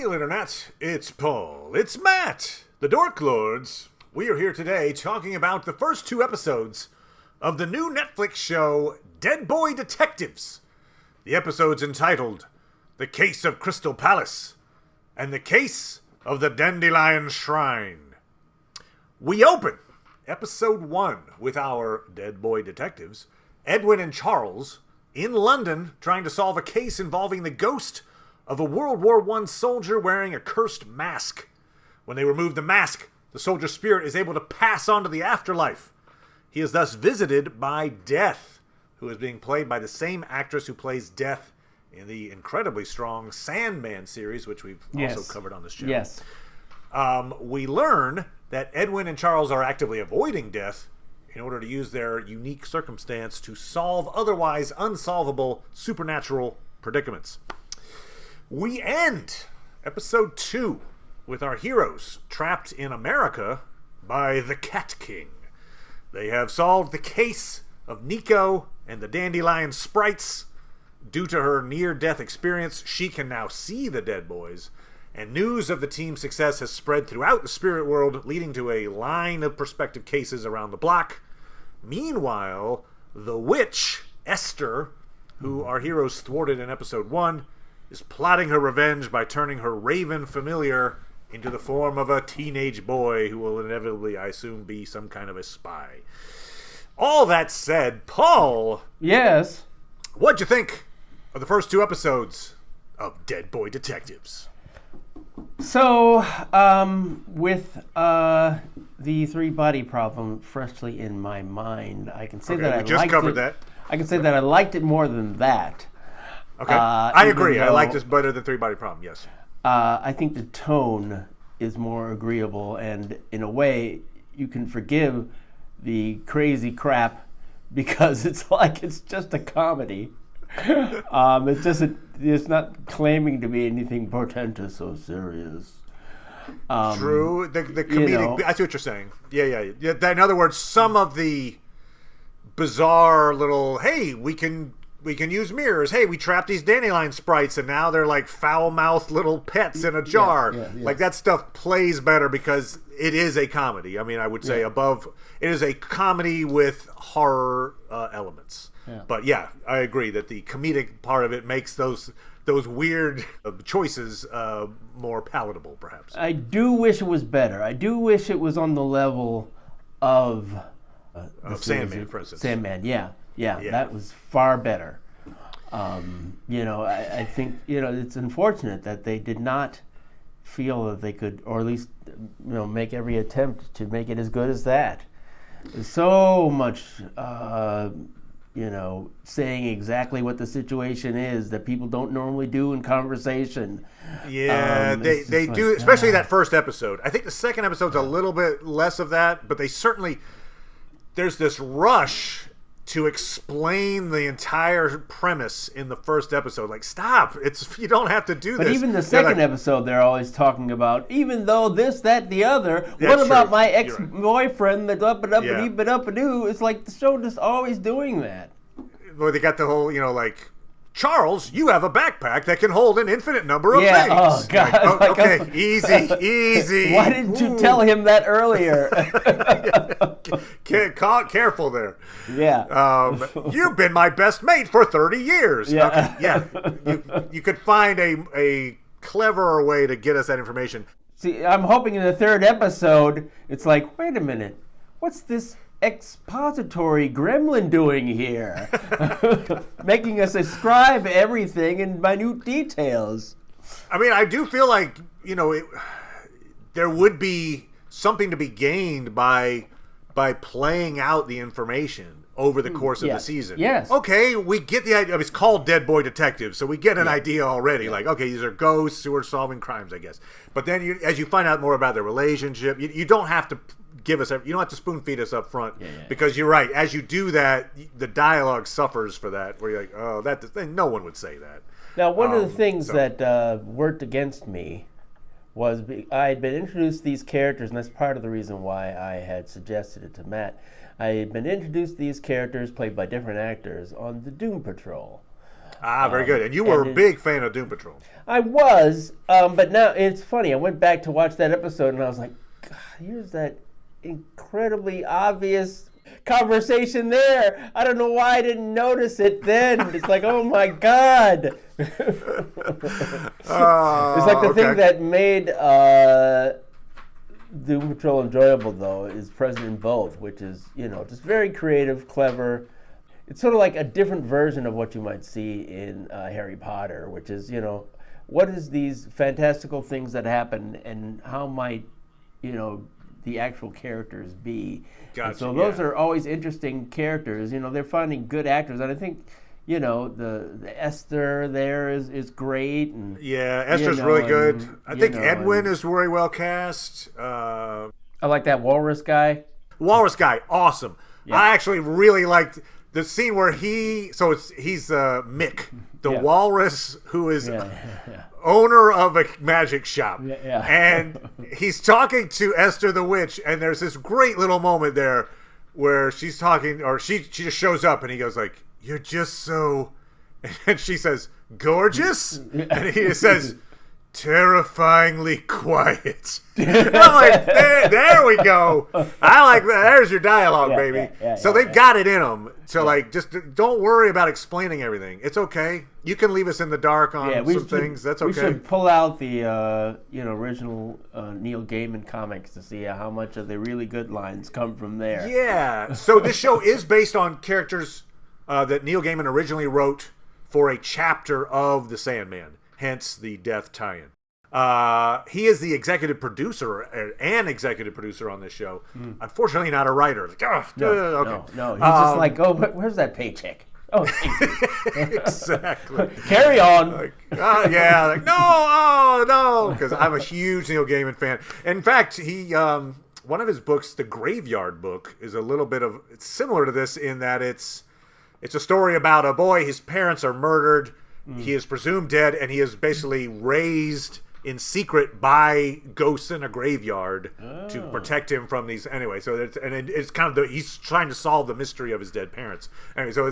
Hail Internet, it's Paul, it's Matt, the Dork Lords. We are here today talking about the first two episodes of the new Netflix show, Dead Boy Detectives. The episode's entitled, The Case of Crystal Palace, and The Case of the Dandelion Shrine. We open episode 1 with our Dead Boy Detectives, Edwin and Charles, in London trying to solve a case involving the ghost of a World War I soldier wearing a cursed mask. When they remove the mask, the soldier's spirit is able to pass on to the afterlife. He is thus visited by Death, who is being played by the same actress who plays Death in the incredibly strong Sandman series, which we've also covered on this channel. Yes. We learn that Edwin and Charles are actively avoiding Death in order to use their unique circumstance to solve otherwise unsolvable supernatural predicaments. We end episode 2 with our heroes trapped in America by the Cat King. They have solved the case of Nico and the Dandelion Sprites. Due to her near-death experience, she can now see the dead boys, and news of the team's success has spread throughout the spirit world, leading to a line of prospective cases around the block. Meanwhile, the witch, Esther, who our heroes thwarted in episode 1, is plotting her revenge by turning her raven familiar into the form of a teenage boy who will inevitably, I assume, be some kind of a spy. All that said, Paul. Yes. What'd you think of the first two episodes of Dead Boy Detectives? So, with the three-body problem freshly in my mind, I can say that I just covered that. I can say that I liked it more than that. Okay, I agree. I like this better than three-body problem, yes. I think the tone is more agreeable, and in a way, you can forgive the crazy crap because it's like it's just a comedy. It's not claiming to be anything portentous or serious. True. The comedic, I see what you're saying. Yeah. In other words, some of the bizarre little, hey, we can use mirrors. Hey, we trapped these dandelion sprites, and now they're like foul-mouthed little pets in a jar. Yeah. Like, that stuff plays better because it is a comedy. I mean, I would say it is a comedy with horror elements. Yeah. But yeah, I agree that the comedic part of it makes those weird choices more palatable, perhaps. I do wish it was better. I do wish it was on the level of Sandman, for instance. Sandman, yeah, that was far better. I think it's unfortunate that they did not feel that they could, or at least make every attempt to make it as good as that. There's so much. Saying exactly what the situation is that people don't normally do in conversation. Yeah, they do, especially that first episode. I think the second episode's a little bit less of that, but there's this rush to explain the entire premise in the first episode. Like, stop! You don't have to do this. But even the second episode, they're always talking about, even though this, that, the other. What about my ex-boyfriend? The up-a-doo? It's like the show just always doing that. Well, they got the whole, Charles, you have a backpack that can hold an infinite number of things. Oh, God. Okay, easy. Why didn't you tell him that earlier? Careful there. Yeah. You've been my best mate for 30 years. Yeah. Okay, yeah. You could find a cleverer way to get us that information. See, I'm hoping in the third episode, it's like, wait a minute, what's this expository gremlin doing here? Making us ascribe everything in minute details. I mean, I do feel like, there would be something to be gained by playing out the information over the course of the season. Yes. Okay, we get the idea. It's called Dead Boy Detectives, so we get an idea already. Like, okay, these are ghosts who are solving crimes, I guess. But then as you find out more about their relationship, you don't have to you don't have to spoon feed us up front, because you're right. As you do that, the dialogue suffers for that, where you're like, oh, no one would say that. Now, one of the things that worked against me was I had been introduced to these characters, and that's part of the reason why I had suggested it to Matt. I had been introduced to these characters played by different actors on the Doom Patrol. Ah, very good. And you were a big fan of Doom Patrol. I was, but now it's funny. I went back to watch that episode, and I was like, God, here's that incredibly obvious conversation there. I don't know why I didn't notice it then. It's like, oh my God. It's like the thing that made Doom Patrol enjoyable, though, is present in both, which is, just very creative, clever. It's sort of like a different version of what you might see in Harry Potter, which is, what is these fantastical things that happen, and how might, the actual characters be? Gotcha, and so those are always interesting characters. They're finding good actors, and I think, the Esther there is great. And, yeah, Esther's really good. I think Edwin is very well cast. I like that Walrus guy. Walrus guy, awesome. Yeah. I actually really liked the scene where he's Mick, the walrus who is owner of a magic shop. And he's talking to Esther the witch, and there's this great little moment there where she's talking, or she just shows up, and he goes like, "You're just so," and she says, "Gorgeous?" And he just says, "Terrifyingly quiet." I'm like, there we go. I like that. There's your dialogue, baby. So they've got it in them. So just don't worry about explaining everything. It's okay. You can leave us in the dark on some things. That's okay. We should pull out the original Neil Gaiman comics to see how much of the really good lines come from there. Yeah. So this show is based on characters that Neil Gaiman originally wrote for a chapter of The Sandman. Hence the Death tie-in. He is the executive producer, an executive producer on this show. Unfortunately, not a writer. Like, no. He's just like, where's that paycheck? Oh, exactly. Carry on. No, because I'm a huge Neil Gaiman fan. In fact, he one of his books, The Graveyard Book, is a little bit of it's similar to this in that it's a story about a boy. His parents are murdered. He is presumed dead, and he is basically raised in secret by ghosts in a graveyard to protect him from these. Anyway, so it's kind of he's trying to solve the mystery of his dead parents. Anyway, so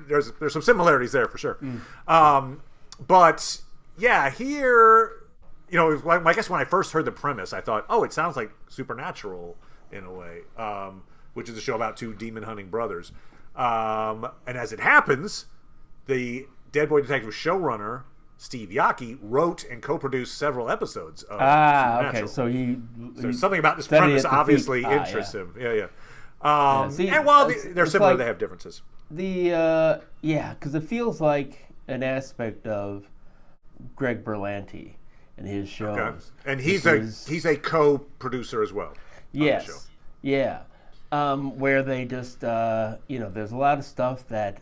there's some similarities there for sure. But yeah, here, I guess when I first heard the premise, I thought, oh, it sounds like Supernatural in a way, which is a show about two demon hunting brothers. And as it happens, the Dead Boy Detective showrunner Steve Yockey wrote and co-produced several episodes of Supernatural. Okay, so something about this premise obviously interests him. Yeah. And while they're similar, they have differences. Because it feels like an aspect of Greg Berlanti and his shows. Okay. And he's a co-producer as well. Yes. On the show. Yeah. Where they just there's a lot of stuff that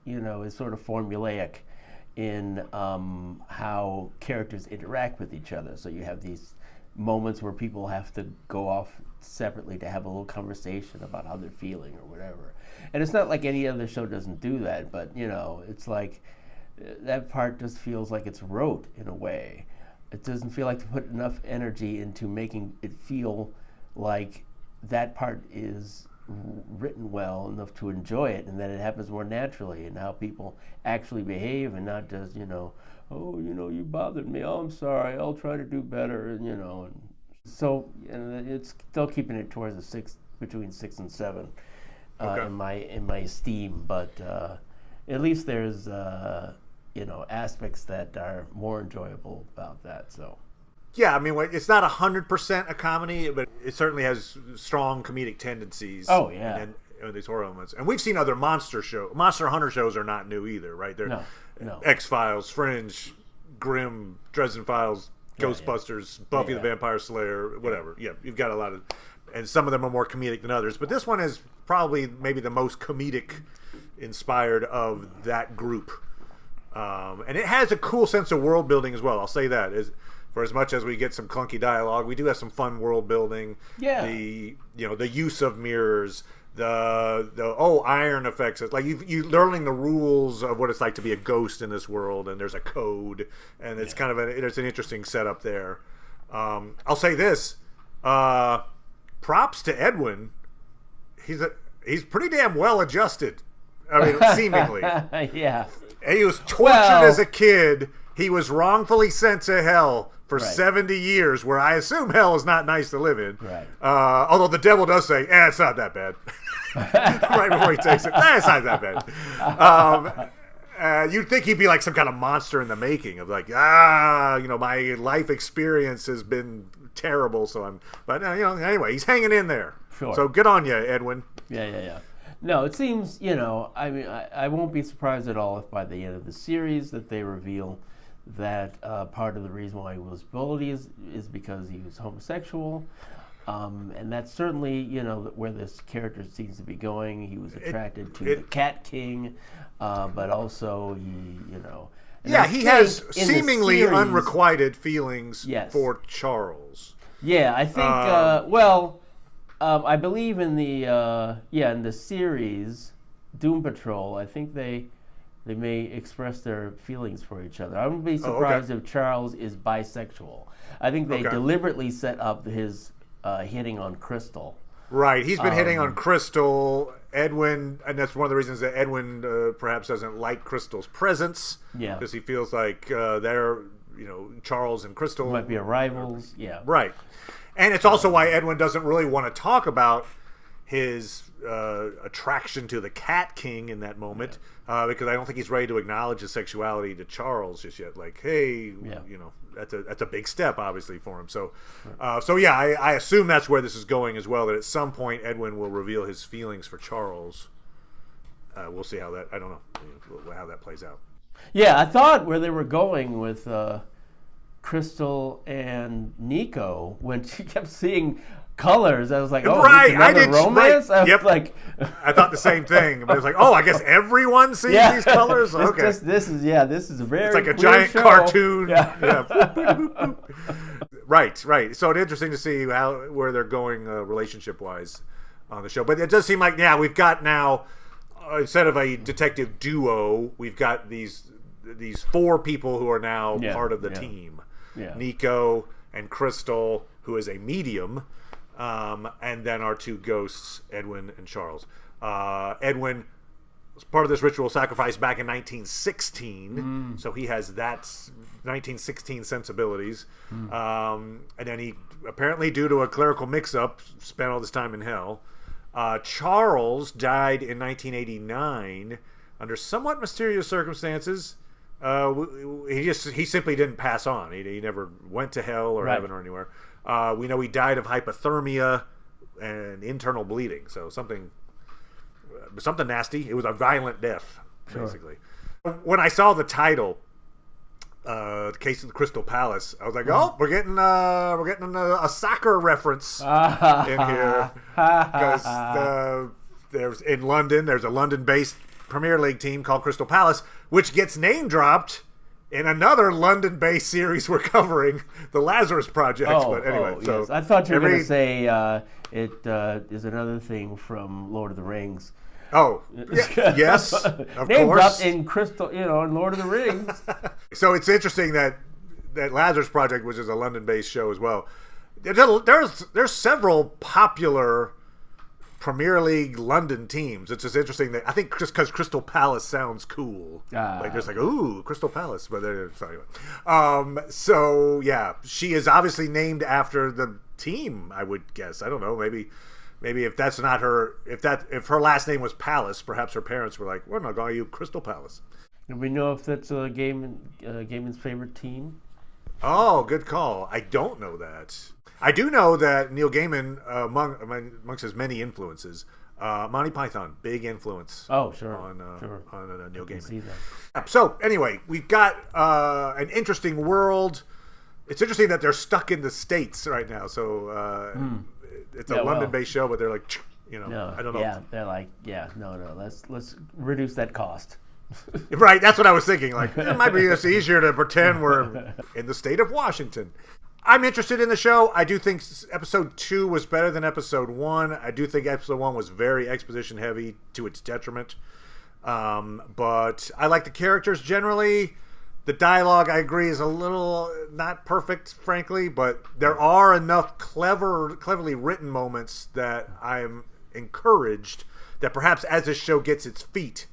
is sort of formulaic in how characters interact with each other. So you have these moments where people have to go off separately to have a little conversation about how they're feeling or whatever. And it's not like any other show doesn't do that, but it's like that part just feels like it's rote in a way. It doesn't feel like to put enough energy into making it feel like that part is written well enough to enjoy it, and that it happens more naturally, and how people actually behave, and not just you bothered me, oh, I'm sorry, I'll try to do better, and so it's still keeping it towards the between 6 and 7 in my esteem, but at least there's aspects that are more enjoyable about that. So yeah, I mean, it's not 100% a comedy, but it certainly has strong comedic tendencies. Oh, yeah. And these horror elements. And we've seen other Monster Hunter shows are not new either, right? They're No. X-Files, Fringe, Grimm, Dresden Files, Ghostbusters, Buffy the Vampire Slayer, whatever. Yeah, you've got a lot of... And some of them are more comedic than others. But this one is probably maybe the most comedic inspired of that group. And it has a cool sense of world building as well. I'll say that. For as much as we get some clunky dialogue, we do have some fun world building. Yeah. The use of mirrors, the iron effects. It's like you learning the rules of what it's like to be a ghost in this world, and there's a code, and it's kind of there's an interesting setup there. I'll say this: props to Edwin. He's pretty damn well adjusted. I mean, seemingly. Yeah. He was tortured as a kid. He was wrongfully sent to hell for 70 years, where I assume hell is not nice to live in. Right. Although the devil does say, it's not that bad. Right before he takes it. It's not that bad. You'd think he'd be like some kind of monster in the making of like, my life experience has been terrible, but anyway, he's hanging in there. Sure. So good on you, Edwin. Yeah. No, it seems, I mean, I won't be surprised at all if by the end of the series that they reveal that part of the reason why he was bullied is because he was homosexual. And that's certainly, where this character seems to be going. He was attracted to the Cat King, but also he has seemingly unrequited feelings for Charles. Yeah, I think, I believe in the series Doom Patrol, I think they may express their feelings for each other. I wouldn't be surprised if Charles is bisexual. I think they deliberately set up his hitting on Crystal. Right, he's been hitting on Crystal. Edwin, and that's one of the reasons that Edwin perhaps doesn't like Crystal's presence. Yeah, because he feels like Charles and Crystal might be rivals. Yeah, right. And it's also why Edwin doesn't really want to talk about his attraction to the Cat King in that moment, because I don't think he's ready to acknowledge his sexuality to Charles just yet. Like, hey, that's a big step, obviously, for him. So, I assume that's where this is going as well. That at some point Edwin will reveal his feelings for Charles. We'll see how that. I don't know how that plays out. Yeah, I thought where they were going with Crystal and Nico when she kept seeing colors. I was like, oh, right. I did romance. Right. Yep. I thought the same thing. But it was like, oh, I guess everyone sees these colors. Okay, this is a very. It's like a giant cartoon. Yeah. Right. So it's interesting to see where they're going relationship wise on the show. But it does seem like we've got now instead of a detective duo, we've got these 4 people who are now part of the team. Yeah. Nico and Crystal, who is a medium. And then our 2 ghosts, Edwin and Charles. Edwin was part of this ritual sacrifice back in 1916, so he has that 1916 sensibilities. And then he, apparently due to a clerical mix-up, spent all this time in hell. Charles died in 1989 under somewhat mysterious circumstances. He simply didn't pass on. He never went to hell or heaven or anywhere. We know he died of hypothermia and internal bleeding, so something nasty. It was a violent death, basically. When I saw the title, "The Case of the Crystal Palace," I was like, "Oh, we're getting a soccer reference in here," because there's a London-based Premier League team called Crystal Palace, which gets name dropped in another London-based series we're covering, The Lazarus Project. But anyway, yes. I thought you were going to say it is another thing from Lord of the Rings. Oh, yes, of name course. Dropped in Crystal, in Lord of the Rings. So it's interesting that Lazarus Project, which is a London-based show as well, there's several popular Premier League London teams. It's just interesting that I think just because Crystal Palace sounds cool, ooh, Crystal Palace. But anyway, she is obviously named after the team. I would guess. I don't know. Maybe if that's not her, if her last name was Palace, perhaps her parents were like, we're not going to you Crystal Palace. Do we know if that's Gaiman's favorite team? Oh, good call. I don't know that. I do know that Neil Gaiman, amongst his many influences, Monty Python, big influence. Oh, sure. On Neil Gaiman. See that. So anyway, we've got an interesting world. It's interesting that they're stuck in the States right now. So it's a London-based show, but they're like, I don't know. Yeah, they're like, no. Let's reduce that cost. Right, that's what I was thinking. Like, it might be just easier to pretend we're in the state of Washington. I'm interested in the show. I do think episode 2 was better than episode 1. I do think episode 1 was very exposition heavy to its detriment. But I like the characters generally. The dialogue, I agree, is a little not perfect, frankly, but there are enough cleverly written moments that I'm encouraged that perhaps as this show gets its feet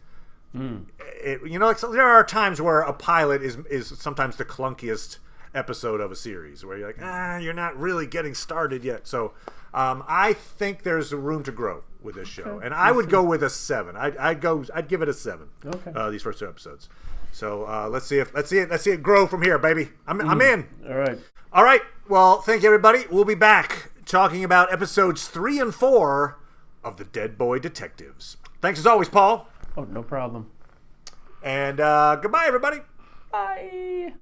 There are times where a pilot is sometimes the clunkiest episode of a series, where you're like, you're not really getting started yet. So I think there's room to grow with this show, and I would go with a 7. I'd give it a 7. Okay. These first 2 episodes. So let's see it grow from here, baby. I'm in. All right. Well, thank you, everybody. We'll be back talking about episodes 3 and 4 of the Dead Boy Detectives. Thanks as always, Paul. Oh, no problem. And goodbye, everybody. Bye.